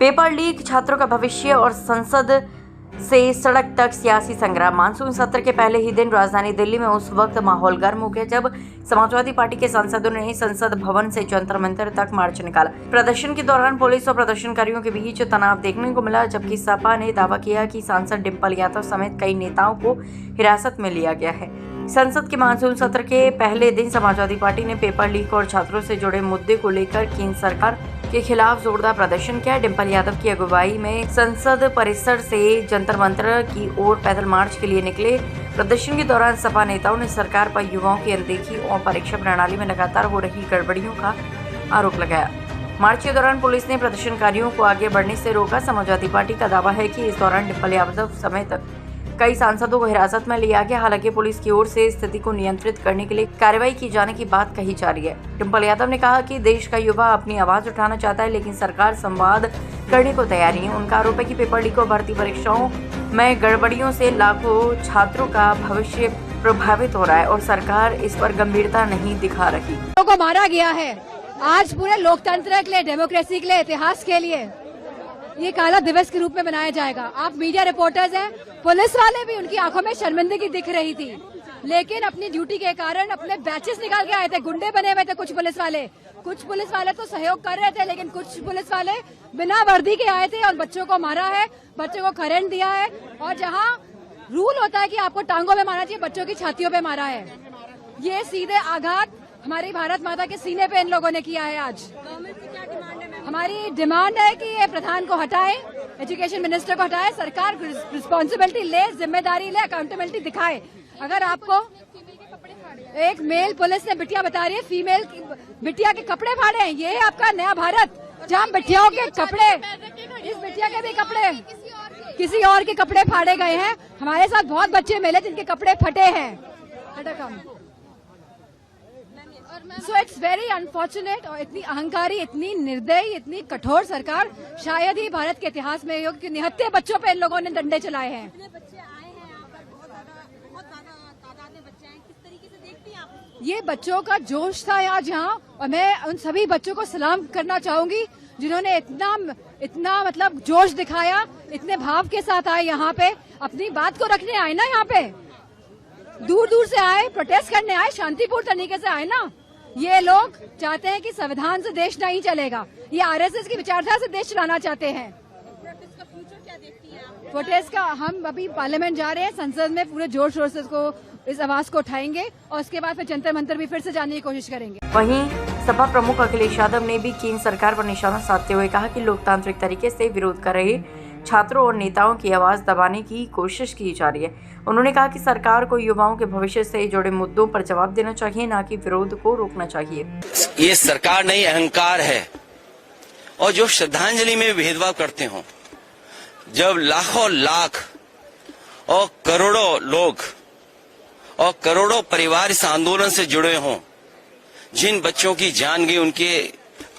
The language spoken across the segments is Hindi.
पेपर लीक, छात्रों का भविष्य और संसद से सड़क तक सियासी संग्राम। मानसून सत्र के पहले ही दिन राजधानी दिल्ली में उस वक्त माहौल गर्म हो गया जब समाजवादी पार्टी के सांसदों ने संसद भवन से जंतर मंतर तक मार्च निकाला। प्रदर्शन के दौरान पुलिस और प्रदर्शनकारियों के बीच तनाव देखने को मिला, जबकि सपा ने दावा किया कि सांसद डिंपल यादव समेत कई नेताओं को हिरासत में लिया गया है। संसद के मानसून सत्र के पहले दिन समाजवादी पार्टी ने पेपर लीक और छात्रों से जुड़े मुद्दे को लेकर केंद्र सरकार के खिलाफ जोरदार प्रदर्शन किया। डिंपल यादव की अगुवाई में संसद परिसर से जंतर मंतर की ओर पैदल मार्च के लिए निकले। प्रदर्शन के दौरान सपा नेताओं ने सरकार पर युवाओं की अनदेखी और परीक्षा प्रणाली में लगातार हो रही गड़बड़ियों का आरोप लगाया। मार्च के दौरान पुलिस ने प्रदर्शनकारियों को आगे बढ़ने से रोका। समाजवादी पार्टी का दावा है कि इस दौरान डिंपल यादव समेत कई सांसदों को हिरासत में लिया गया। हालांकि पुलिस की ओर से स्थिति को नियंत्रित करने के लिए कार्रवाई की जाने की बात कही जा रही है। डिंपल यादव ने कहा कि देश का युवा अपनी आवाज उठाना चाहता है, लेकिन सरकार संवाद करने को तैयार नहीं है। उनका आरोप है कि पेपर लीक और भर्ती परीक्षाओं में गड़बड़ियों से लाखों छात्रों का भविष्य प्रभावित हो रहा है और सरकार इस पर गंभीरता नहीं दिखा रही। को मारा गया है आज पूरे लोकतंत्र के लिए, डेमोक्रेसी के लिए, इतिहास के लिए ये काला दिवस के रूप में मनाया जाएगा। आप मीडिया रिपोर्टर्स हैं, पुलिस वाले भी, उनकी आंखों में शर्मिंदगी दिख रही थी, लेकिन अपनी ड्यूटी के कारण अपने बैचेस निकाल के आए थे। गुंडे बने हुए थे कुछ पुलिस वाले तो सहयोग कर रहे थे, लेकिन कुछ पुलिस वाले बिना वर्दी के आए थे और बच्चों को मारा है, बच्चों को करंट दिया है। और जहां रूल होता है कि आपको टांगों पे मारना चाहिए, बच्चों की छातियों पे मारा है। ये सीधे आघात हमारी भारत माता के सीने पे इन लोगों ने किया है। आज हमारी डिमांड है कि ये प्रधान को हटाए, एजुकेशन मिनिस्टर को हटाए, सरकार रिस्पॉन्सिबिलिटी ले, जिम्मेदारी ले, अकाउंटेबिलिटी दिखाए। अगर आपको एक मेल पुलिस ने बिटिया बता रही है, फीमेल बिटिया के कपड़े फाड़े हैं, ये आपका नया भारत जहाँ बिटियाओं के कपड़े, इस बिटिया के भी कपड़े किसी और के कपड़े फाड़े गए हैं। हमारे साथ बहुत बच्चे मिले जिनके कपड़े फटे हैं। So it's very unfortunate. और इतनी अहंकारी, इतनी निर्दयी, इतनी कठोर सरकार शायद ही भारत के इतिहास में हो कि निहत्थे बच्चों पे इन लोगों ने डंडे चलाए हैं। ये बच्चों का जोश था आज यहाँ, और मैं उन सभी बच्चों को सलाम करना चाहूंगी जिन्होंने इतना मतलब जोश दिखाया, इतने भाव के साथ आए यहाँ पे, अपनी बात को रखने आए ना। यहाँ पे दूर दूर से आए, प्रोटेस्ट करने आए, शांतिपूर्ण तरीके से आए ना। ये लोग चाहते हैं कि संविधान से देश नहीं चलेगा, ये आरएसएस की विचारधारा से देश चलाना चाहते हैं। प्रोटेस्ट का हम अभी पार्लियामेंट जा रहे हैं, संसद में पूरे जोर शोर से इसको, इस आवाज को उठाएंगे और उसके बाद फिर जंतर मंतर भी फिर से जाने की कोशिश करेंगे। वहीं सपा प्रमुख अखिलेश यादव ने भी केंद्र सरकार पर निशाना साधते हुए कहा कि लोकतांत्रिक तरीके से विरोध कर रहे छात्रों और नेताओं की आवाज दबाने की कोशिश की जा रही है। उन्होंने कहा कि सरकार को युवाओं के भविष्य से जुड़े मुद्दों पर जवाब देना चाहिए, न कि विरोध को रोकना चाहिए। ये सरकार नहीं, अहंकार है। और जो श्रद्धांजलि में भेदभाव करते हो, जब लाखों लाख और करोड़ों लोग और करोड़ों परिवार इस आंदोलन से जुड़े हों, जिन बच्चों की जान गई, उनके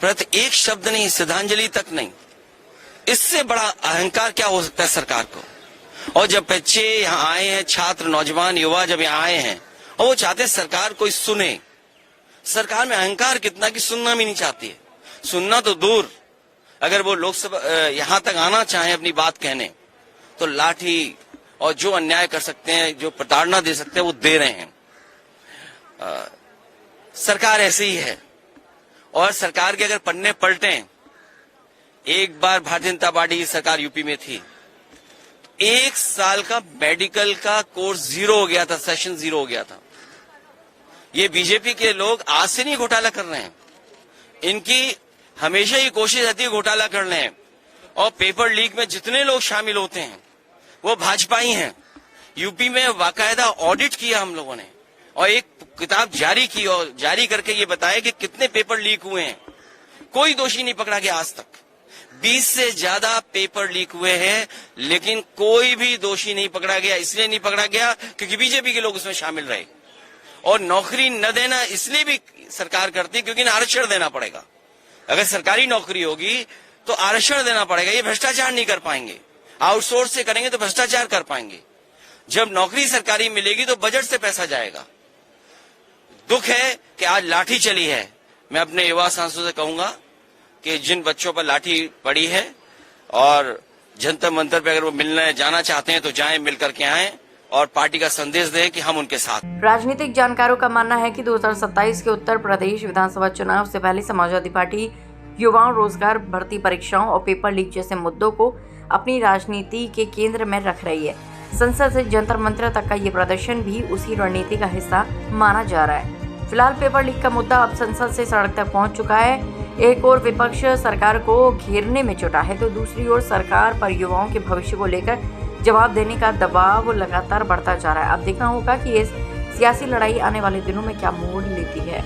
प्रति एक शब्द नहीं, श्रद्धांजलि तक नहीं, इससे बड़ा अहंकार क्या हो सकता है सरकार को। और जब बच्चे यहाँ आए हैं, छात्र, नौजवान, युवा जब यहाँ आए हैं और वो चाहते हैं सरकार कोई सुने, सरकार में अहंकार कितना कि सुनना भी नहीं चाहती है। सुनना तो दूर, अगर वो लोकसभा यहाँ तक आना चाहे अपनी बात कहने, तो लाठी और जो अन्याय कर सकते हैं, जो प्रताड़ना दे सकते हैं, वो दे रहे हैं। सरकार ऐसी ही है। और सरकार के अगर पन्ने पलटें, एक बार भारतीय जनता पार्टी की सरकार यूपी में थी, 1 साल का मेडिकल का कोर्स जीरो हो गया था, सेशन जीरो हो गया था। ये बीजेपी के लोग आज से नहीं घोटाला कर रहे हैं, इनकी हमेशा ही कोशिश रहती है घोटाला करने हैं। और पेपर लीक में जितने लोग शामिल होते हैं वो भाजपा ही हैं। यूपी में बाकायदा ऑडिट किया हम लोगों ने और एक किताब जारी की और जारी करके ये बताया कि कितने पेपर लीक हुए हैं। कोई दोषी नहीं पकड़ा गया आज तक। 20 से ज्यादा पेपर लीक हुए हैं, लेकिन कोई भी दोषी नहीं पकड़ा गया। इसलिए नहीं पकड़ा गया क्योंकि बीजेपी के लोग उसमें शामिल रहे। और नौकरी न देना इसलिए भी सरकार करती है क्योंकि आरक्षण देना पड़ेगा। अगर सरकारी नौकरी होगी तो आरक्षण देना पड़ेगा। ये भ्रष्टाचार नहीं कर पाएंगे, आउटसोर्स से करेंगे तो भ्रष्टाचार कर पाएंगे। जब नौकरी सरकारी मिलेगी तो बजट से पैसा जाएगा। दुख है कि आज लाठी चली है। मैं अपने युवा सांसदों से कहूंगा कि जिन बच्चों पर लाठी पड़ी है और जंतर मंतर पे अगर वो मिलने जाना चाहते हैं तो जाएं, मिल करके आएं और पार्टी का संदेश दें कि हम उनके साथ। राजनीतिक जानकारों का मानना है कि 2027 के उत्तर प्रदेश विधानसभा चुनाव से पहले समाजवादी पार्टी युवाओं, रोजगार, भर्ती परीक्षाओं और पेपर लीक जैसे मुद्दों को अपनी राजनीति के केंद्र में रख रही है। संसद से जंतर मंतर तक का ये प्रदर्शन भी उसी रणनीति का हिस्सा माना जा रहा है। फिलहाल पेपर लीक का मुद्दा अब संसद से सड़क तक पहुंच चुका है। एक और विपक्ष सरकार को घेरने में जुटा है तो दूसरी ओर सरकार पर युवाओं के भविष्य को लेकर जवाब देने का दबाव लगातार बढ़ता जा रहा है। अब देखना होगा कि ये सियासी लड़ाई आने वाले दिनों में क्या मोड़ लेती है।